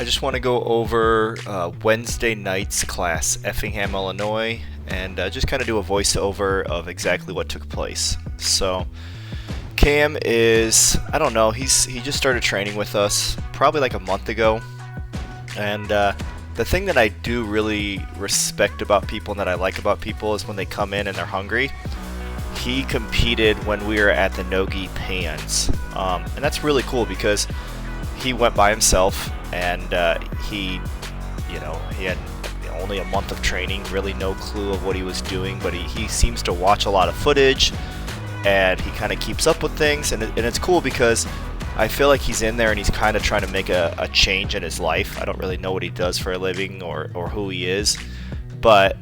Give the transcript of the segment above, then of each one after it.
I just want to go over Wednesday night's class, Effingham, Illinois, and just kind of do a voiceover of exactly what took place. So, Cam is, I don't know, he just started training with us probably like a month ago, and the thing that I do really respect about people and that I like about people is when they come in and they're hungry. He competed when we were at the Nogi Pans, and that's really cool because he went by himself, and he had only a month of training, really no clue of what he was doing, but he seems to watch a lot of footage, and he kind of keeps up with things, and it's cool because I feel like he's in there and he's kind of trying to make a change in his life. I don't really know what he does for a living or who he is, but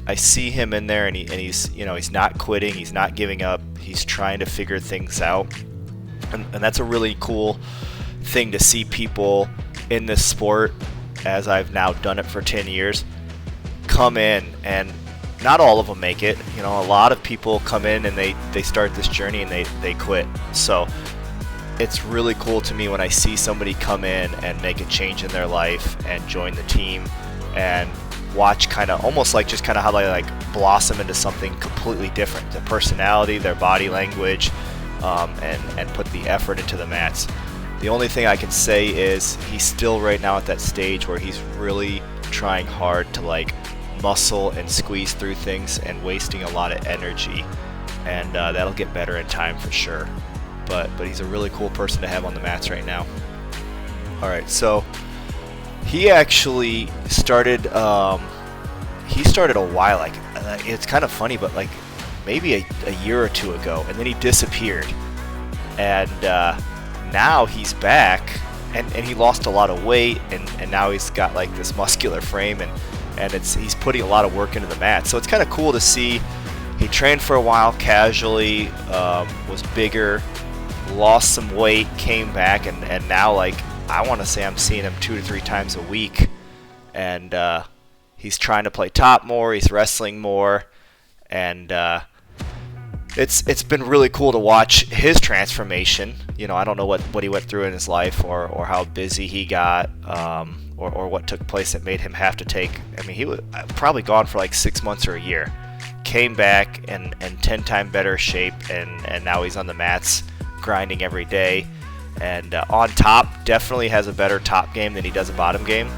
I see him in there, and he's not quitting, he's not giving up, he's trying to figure things out, and that's a really cool thing to see people in this sport, as I've now done it for 10 years, come in, and not all of them make it. A lot of people come in and they start this journey and they quit. So it's really cool to me when I see somebody come in and make a change in their life and join the team and watch kind of almost like just kind of how they like blossom into something completely different. Their personality, their body language, and put the effort into the mats. The only thing I can say is he's still right now at that stage where he's really trying hard to like muscle and squeeze through things and wasting a lot of energy, and that'll get better in time for sure. But he's a really cool person to have on the mats right now. Alright, so he actually started he started a while, like it's kind of funny, but like maybe a year or two ago, and then he disappeared, and now he's back, and he lost a lot of weight, and now he's got like this muscular frame, and he's putting a lot of work into the mat. So it's kind of cool to see. He trained for a while casually, was bigger, lost some weight, came back, and now like I want to say I'm seeing him 2 to 3 times a week, and he's trying to play top more, he's wrestling more, and it's been really cool to watch his transformation. I don't know what he went through in his life, or how busy he got, or what took place that made him have to take. I mean, he was probably gone for like 6 months or a year. Came back in 10 times better shape, and now he's on the mats grinding every day. And on top, definitely has a better top game than he does a bottom game.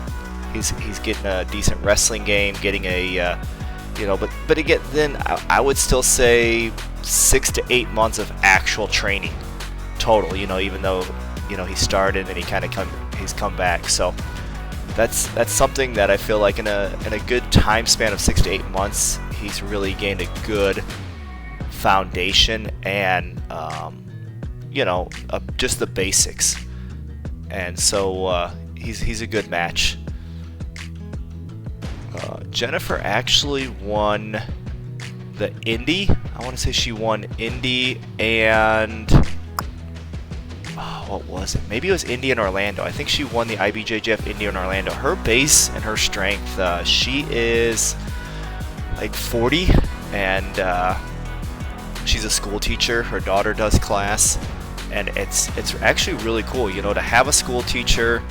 He's getting a decent wrestling game, getting a but again, then I would still say 6 to 8 months of actual training total. Even though he started and he's come back. So that's something that I feel like in a good time span of 6 to 8 months, he's really gained a good foundation and just the basics. And so he's a good match. Jennifer actually won the Indy. I want to say she won Indy and what was it? Maybe it was Indy and Orlando. I think she won the IBJJF Indy and Orlando. Her base and her strength, she is like 40, and she's a school teacher. Her daughter does class, and it's actually really cool, to have a school teacher.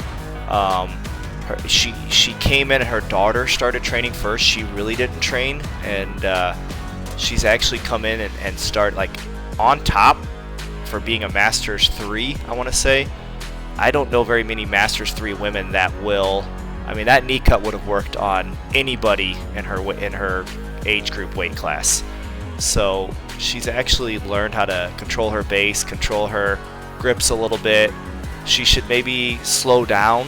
She came in and her daughter started training first. She really didn't train, and she's actually come in and start like on top for being a Masters 3, I want to say. I don't know very many Masters 3 women that will. I mean, that knee cut would have worked on anybody in her age group weight class. So she's actually learned how to control her base, control her grips a little bit. She should maybe slow down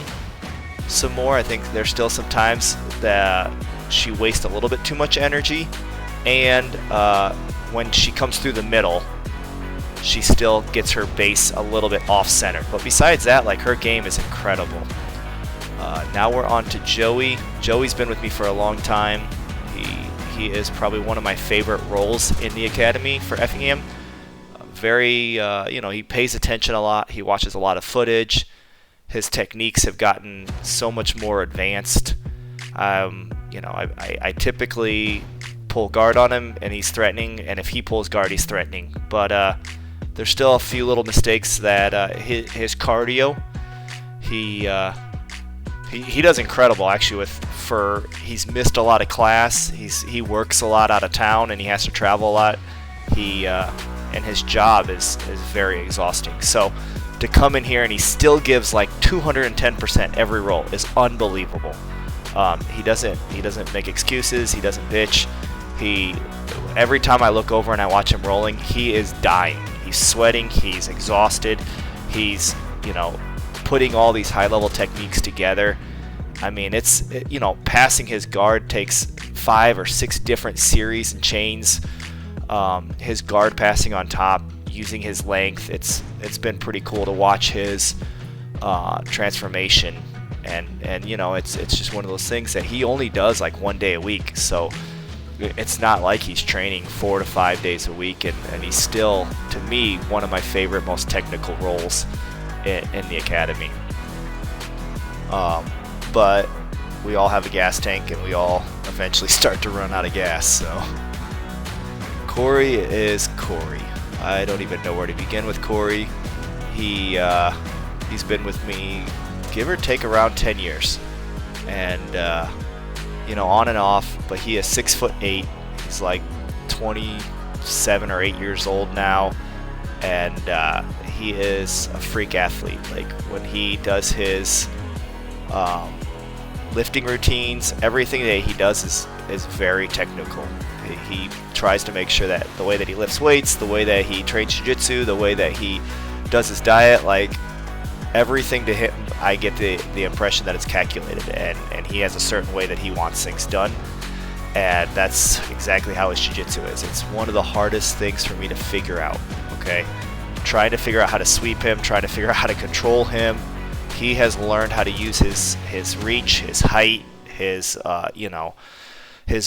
some more. I think there's still some times that she wastes a little bit too much energy, and when she comes through the middle, she still gets her base a little bit off center. But besides that, like, her game is incredible. Now we're on to Joey. Joey's been with me for a long time. He is probably one of my favorite roles in the academy for Effingham. He pays attention a lot. He watches a lot of footage. His techniques have gotten so much more advanced. I typically pull guard on him and he's threatening, and if he pulls guard, he's threatening. But there's still a few little mistakes that his cardio, he does incredible actually. He's missed a lot of class. He works a lot out of town and he has to travel a lot. And his job is very exhausting. So to come in here and he still gives like 210% every roll is unbelievable. He doesn't make excuses. He doesn't bitch. Every time I look over and I watch him rolling, he is dying. He's sweating. He's exhausted. He's putting all these high-level techniques together. I mean, passing his guard takes 5 or 6 different series and chains. His guard passing on top, using his length, it's been pretty cool to watch his transformation. And it's just one of those things that he only does like 1 day a week. So it's not like he's training 4 to 5 days a week, and he's still, to me, one of my favorite, most technical roles in the academy. But we all have a gas tank, and we all eventually start to run out of gas. So Corey is Corey. I don't even know where to begin with Corey. He's been with me, give or take, around 10 years, and on and off. But he is 6'8". He's like 27 or 8 years old now, and he is a freak athlete. Like when he does his lifting routines, everything that he does is very technical. He tries to make sure that the way that he lifts weights, the way that he trains jiu-jitsu, the way that he does his diet, like everything to him, I get the impression that it's calculated, and he has a certain way that he wants things done, and that's exactly how his jiu-jitsu is. It's one of the hardest things for me to figure out, okay? Trying to figure out how to sweep him, trying to figure out how to control him. He has learned how to use his reach, his height, his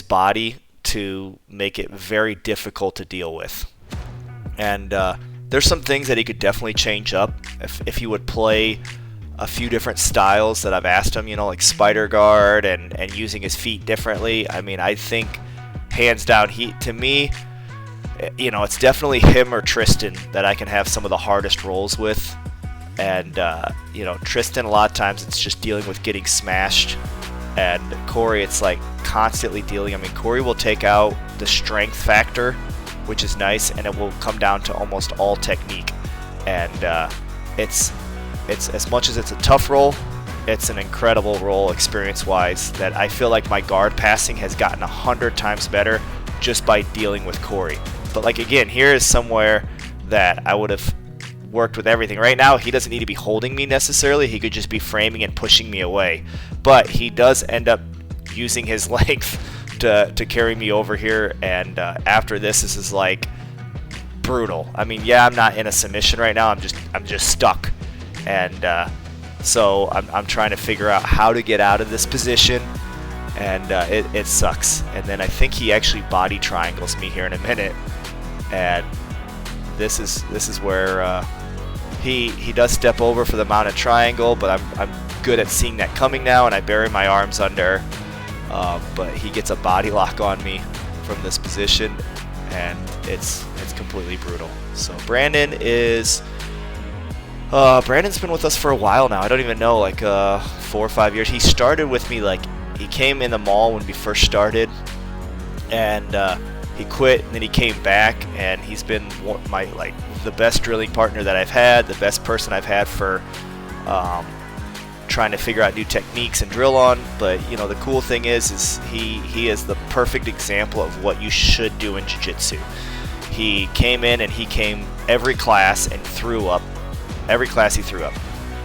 body to make it very difficult to deal with. And there's some things that he could definitely change up if he would play a few different styles that I've asked him, like spider guard and using his feet differently. I mean, I think hands down, to me, it's definitely him or Tristan that I can have some of the hardest rolls with. And Tristan, a lot of times it's just dealing with getting smashed, and Corey, it's like constantly dealing. I mean, Corey will take out the strength factor, which is nice, and it will come down to almost all technique. And it's as much as it's a tough roll, it's an incredible roll experience-wise, that I feel like my guard passing has gotten 100 times better just by dealing with Corey. But like, again, here is somewhere that I would have worked with everything. Right now, he doesn't need to be holding me necessarily. He could just be framing and pushing me away. But he does end up using his length to carry me over here. And after this is like brutal. I mean, yeah, I'm not in a submission right now. I'm just stuck. And so I'm trying to figure out how to get out of this position. And it sucks. And then I think he actually body triangles me here in a minute. And this is where he does step over for the mounted triangle, but I'm good at seeing that coming now, and I bury my arms under. But he gets a body lock on me from this position, and it's completely brutal. So Brandon's been with us for a while now. I don't even know, like 4 or 5 years. He started with me, like he came in the mall when we first started, and he quit, and then he came back, and he's been the best drilling partner that I've had, the best person I've had for trying to figure out new techniques and drill on. But the cool thing is he is the perfect example of what you should do in jiu-jitsu. He came in and he came every class and threw up. Every class he threw up,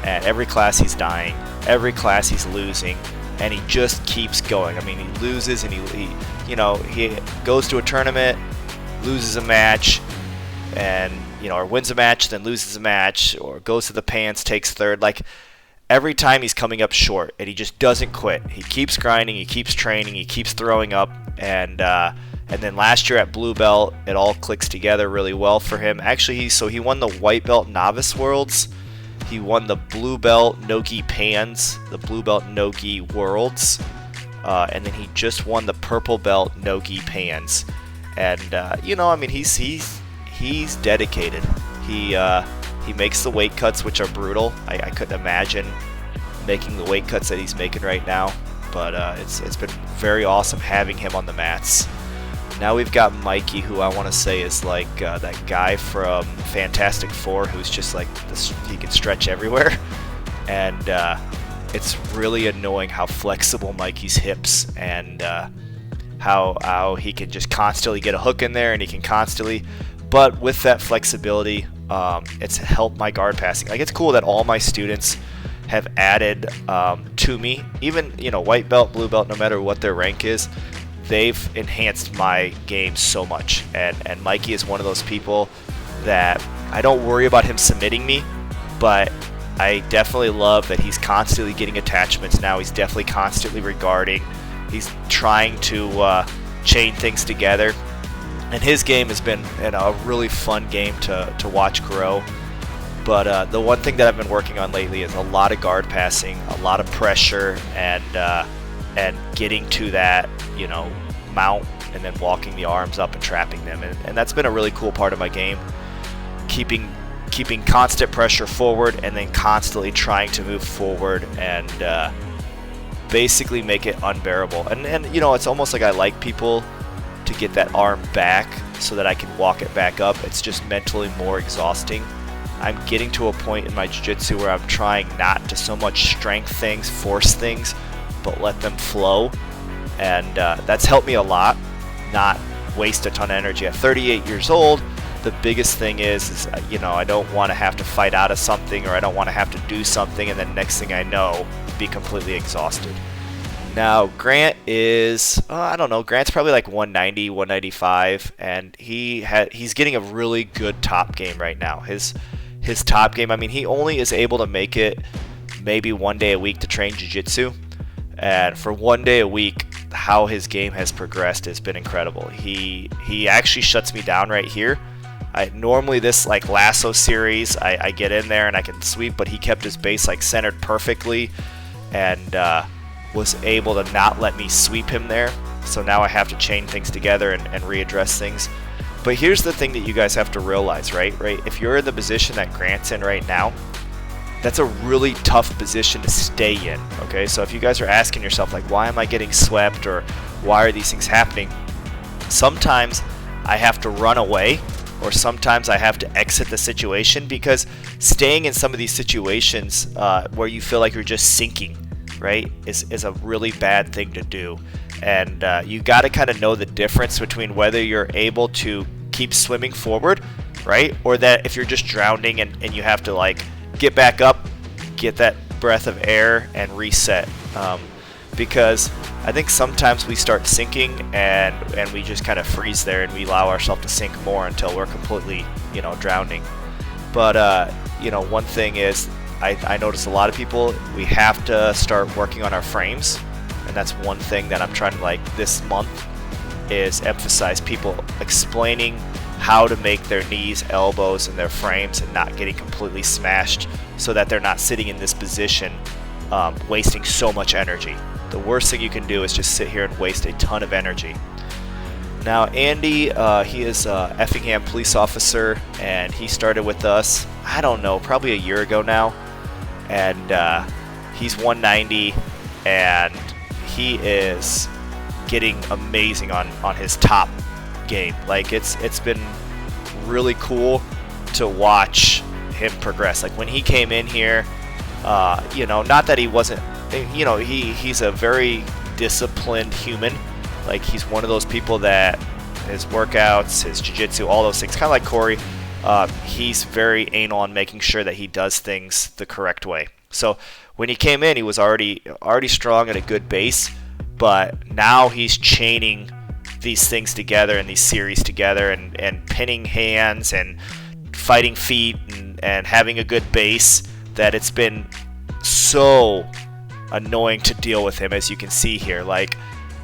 and every class he's dying, every class he's losing, and he just keeps going. I mean, he loses, and he goes to a tournament, loses a match, and or wins a match, then loses a match, or goes to the pants, takes third. Like every time he's coming up short, and he just doesn't quit. He keeps grinding, he keeps training, he keeps throwing up, and then last year at blue belt, it all clicks together really well for him. Actually, he won the white belt novice worlds. He won the blue belt nogi pans, the blue belt nogi worlds, and then he just won the purple belt nogi pans. And I mean, he's dedicated. He makes the weight cuts, which are brutal. I couldn't imagine making the weight cuts that he's making right now. But it's been very awesome having him on the mats. Now we've got Mikey, who I want to say is like that guy from Fantastic Four, who's just like this, he can stretch everywhere, and it's really annoying how flexible Mikey's hips and how he can just constantly get a hook in there, and he can constantly. But with that flexibility, it's helped my guard passing. Like, it's cool that all my students have added to me, even white belt, blue belt, no matter what their rank is. They've enhanced my game so much, and Mikey is one of those people that I don't worry about him submitting me, but I definitely love that he's constantly getting attachments now. He's definitely constantly regarding. He's trying to chain things together, and his game has been a really fun game to watch grow. But the one thing that I've been working on lately is a lot of guard passing, a lot of pressure, and getting to that, mount, and then walking the arms up and trapping them. And that's been a really cool part of my game, keeping constant pressure forward and then constantly trying to move forward and basically make it unbearable. And it's almost like I like people to get that arm back so that I can walk it back up. It's just mentally more exhausting. I'm getting to a point in my jiu-jitsu where I'm trying not to so much strength things, force things, but let them flow. And that's helped me a lot, not waste a ton of energy. At 38 years old, the biggest thing is I don't want to have to fight out of something, or I don't want to have to do something, and then next thing I know, be completely exhausted. Now, Grant is, Grant's probably like 190, 195, and he's getting a really good top game right now. His top game, he only is able to make it maybe 1 day a week to train jiu-jitsu, and for 1 day a week, how his game has progressed has been incredible. He actually shuts me down right here. Normally this like lasso series, I get in there and I can sweep, but he kept his base like centered perfectly, and was able to not let me sweep him there. So now I have to chain things together and readdress things. But here's the thing that you guys have to realize, right? If you're in the position that Grant's in right now, that's a really tough position to stay in, okay? So if you guys are asking yourself, like, why am I getting swept, or why are these things happening? Sometimes I have to run away, or sometimes I have to exit the situation, because staying in some of these situations where you feel like you're just sinking, right, is a really bad thing to do. And you got to kind of know the difference between whether you're able to keep swimming forward, right, or that if you're just drowning and you have to like get back up, get that breath of air and reset. Because I think sometimes we start sinking and we just kind of freeze there, and we allow ourselves to sink more until we're completely drowning. But one thing is, I notice a lot of people, we have to start working on our frames, and that's one thing that I'm trying to, like, this month is emphasize people explaining how to make their knees, elbows, and their frames and not getting completely smashed, so that they're not sitting in this position wasting so much energy. The worst thing you can do is just sit here and waste a ton of energy. Now Andy, he is a Effingham police officer, and he started with us, I don't know, probably a year ago now. And he's 190, and he is getting amazing on his top game. Like, it's been really cool to watch him progress. Like, when he came in here, not that he wasn't, he's a very disciplined human. Like, he's one of those people that his workouts, his jiu-jitsu, all those things, kind of like Corey, he's very anal on making sure that he does things the correct way. So when he came in, he was already strong at a good base, but now he's chaining these things together and these series together, and pinning hands and fighting feet and having a good base, that it's been so annoying to deal with him, as you can see here. Like,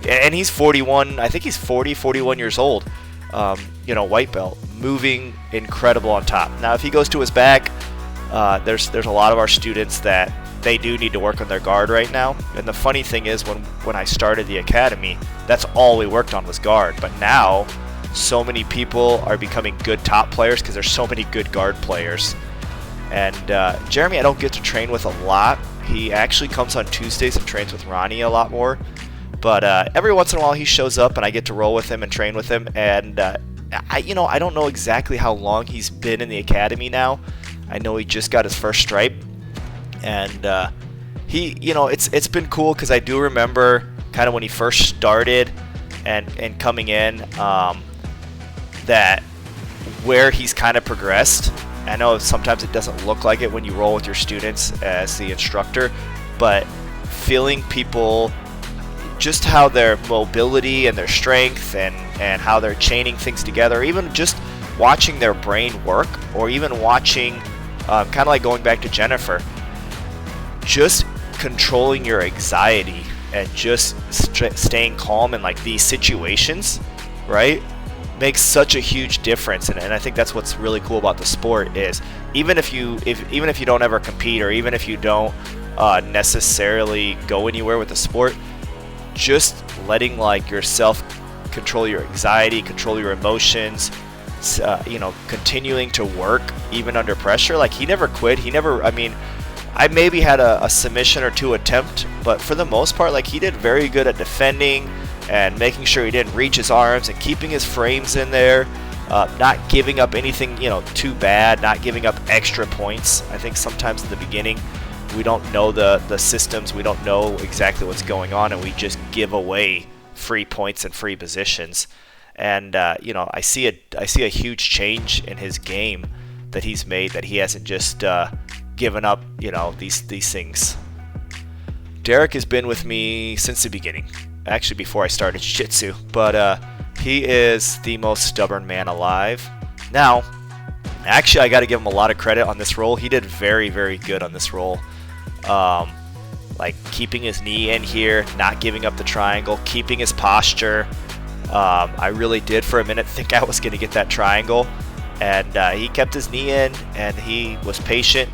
and he's 41, I think he's 41 years old, white belt, moving incredible on top. Now if he goes to his back, there's a lot of our students that they do need to work on their guard right now. And the funny thing is, when I started the academy, that's all we worked on was guard. But now so many people are becoming good top players because there's so many good guard players. And Jeremy I don't get to train with a lot, He actually comes on Tuesdays and trains with Ronnie a lot more. But every once in a while he shows up and I get to roll with him and train with him. And I don't know exactly how long he's been in the academy now. I know he just got his first stripe, and it's been cool because I do remember kind of when he first started and coming in, that where he's kind of progressed. I know sometimes it doesn't look like it when you roll with your students as the instructor, but feeling people, just how their mobility and their strength and how they're chaining things together, even just watching their brain work, or even watching, kind of like going back to Jennifer, just controlling your anxiety and just staying calm in like these situations, right, makes such a huge difference. And I think that's what's really cool about the sport is even if you don't ever compete, or even if you don't necessarily go anywhere with the sport, just letting like yourself control your anxiety, control your emotions, continuing to work even under pressure. Like he never quit. I maybe had a submission or two attempt, but for the most part, like he did very good at defending and making sure he didn't reach his arms and keeping his frames in there, not giving up anything, too bad, not giving up extra points. I think sometimes in the beginning, we don't know the systems, we don't know exactly what's going on, and we just give away free points and free positions. And I see a huge change in his game that he's made, that he hasn't just given up these things. Derek has been with me since the beginning, actually before I started Jiu-Jitsu, but he is the most stubborn man alive. Now, actually, I got to give him a lot of credit on this roll. He did very, very good on this roll. Like keeping his knee in here, not giving up the triangle, keeping his posture. I really did for a minute think I was going to get that triangle, and he kept his knee in and he was patient.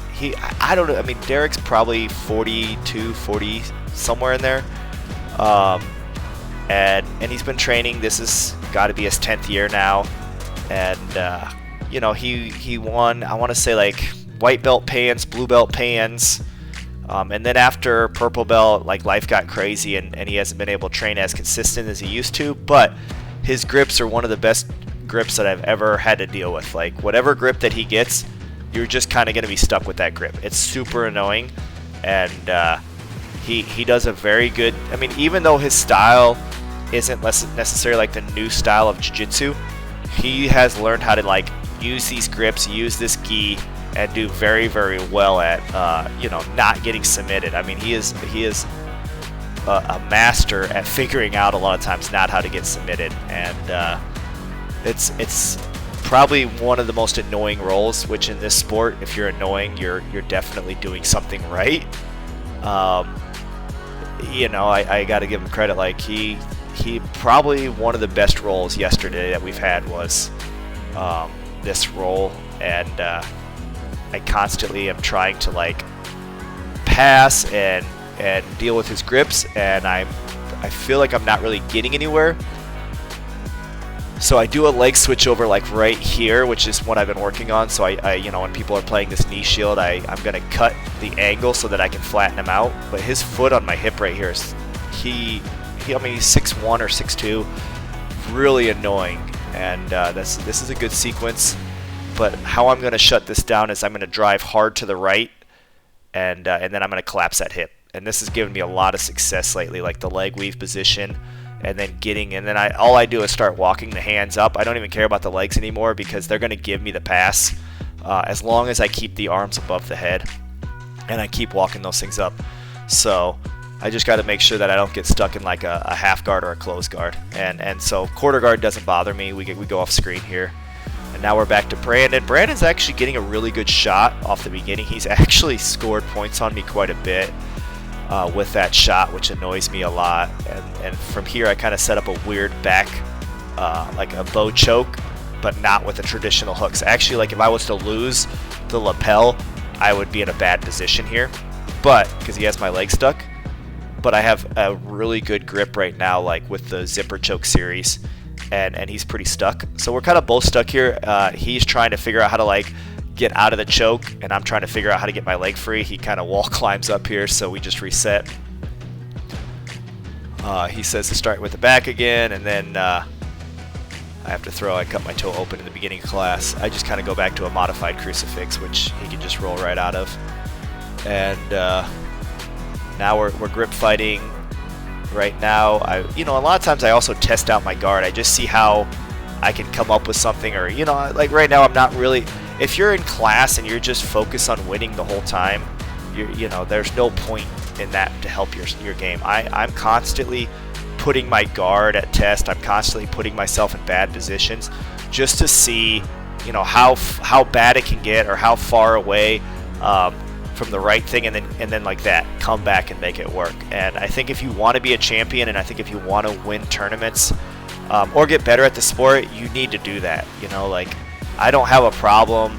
I don't know, Derek's probably 42, 40, somewhere in there. And he's been training. This has got to be his 10th year now. And, he won, I want to say like white belt pans, blue belt pans. And then after purple belt, like life got crazy and he hasn't been able to train as consistent as he used to, but his grips are one of the best grips that I've ever had to deal with. Like whatever grip that he gets, you're just kind of going to be stuck with that grip. It's super annoying. And he does a very good, even though his style isn't necessarily like the new style of Jiu-Jitsu, he has learned how to like use these grips, use this gi, and do very, very well at not getting submitted. He is a master at figuring out a lot of times not how to get submitted, and it's probably one of the most annoying roles. Which in this sport, if you're annoying, you're definitely doing something right. I got to give him credit. Like he probably one of the best rolls yesterday that we've had was this roll, and I constantly am trying to like pass and deal with his grips, and I feel like I'm not really getting anywhere. So I do a leg switch over like right here, which is what I've been working on. So I when people are playing this knee shield, I'm gonna cut the angle so that I can flatten him out. But his foot on my hip right here is he's 6'1" or 6'2", really annoying. And this is a good sequence. But how I'm going to shut this down is I'm going to drive hard to the right, and then I'm going to collapse that hip. And this has given me a lot of success lately, like the leg weave position, and then all I do is start walking the hands up. I don't even care about the legs anymore because they're going to give me the pass as long as I keep the arms above the head and I keep walking those things up. So I just got to make sure that I don't get stuck in like a half guard or a close guard. And so quarter guard doesn't bother me. We go off screen here. And now we're back to Brandon. Brandon's actually getting a really good shot off the beginning. He's actually scored points on me quite a bit with that shot, which annoys me a lot. And from here, I kind of set up a weird back, like a bow choke, but not with the traditional hooks. Actually, like if I was to lose the lapel, I would be in a bad position here. But because he has my leg stuck, but I have a really good grip right now, like with the zipper choke series. And he's pretty stuck. So we're kind of both stuck here. He's trying to figure out how to like get out of the choke, and I'm trying to figure out how to get my leg free, he kind of wall climbs up here, so we just reset. He says to start with the back again, and then I have to throw. I cut my toe open in the beginning of class. I just kind of go back to a modified crucifix, which he can just roll right out of. And now we're grip fighting. Right now, a lot of times I also test out my guard. I just see how I can come up with something, or like right now I'm not really. If you're in class and you're just focused on winning the whole time, there's no point in that to help your game. I'm constantly putting my guard at test. I'm constantly putting myself in bad positions just to see, how bad it can get, or how far away from the right thing, and then like that, come back and make it work. And I think if you want to be a champion, and I think if you want to win tournaments or get better at the sport, you need to do that. Like, I don't have a problem.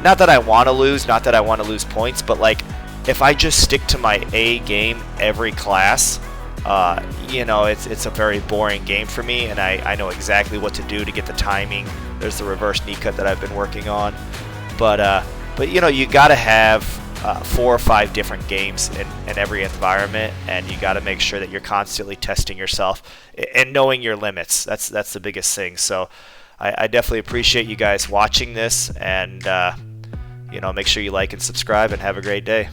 Not that I want to lose, not that I want to lose points, but like, if I just stick to my A game every class, it's a very boring game for me, and I know exactly what to do to get the timing. There's the reverse knee cut that I've been working on, but you got to have 4 or 5 different games in every environment, and you got to make sure that you're constantly testing yourself and knowing your limits. That's the biggest thing. So I definitely appreciate you guys watching this, and make sure you like and subscribe, and have a great day.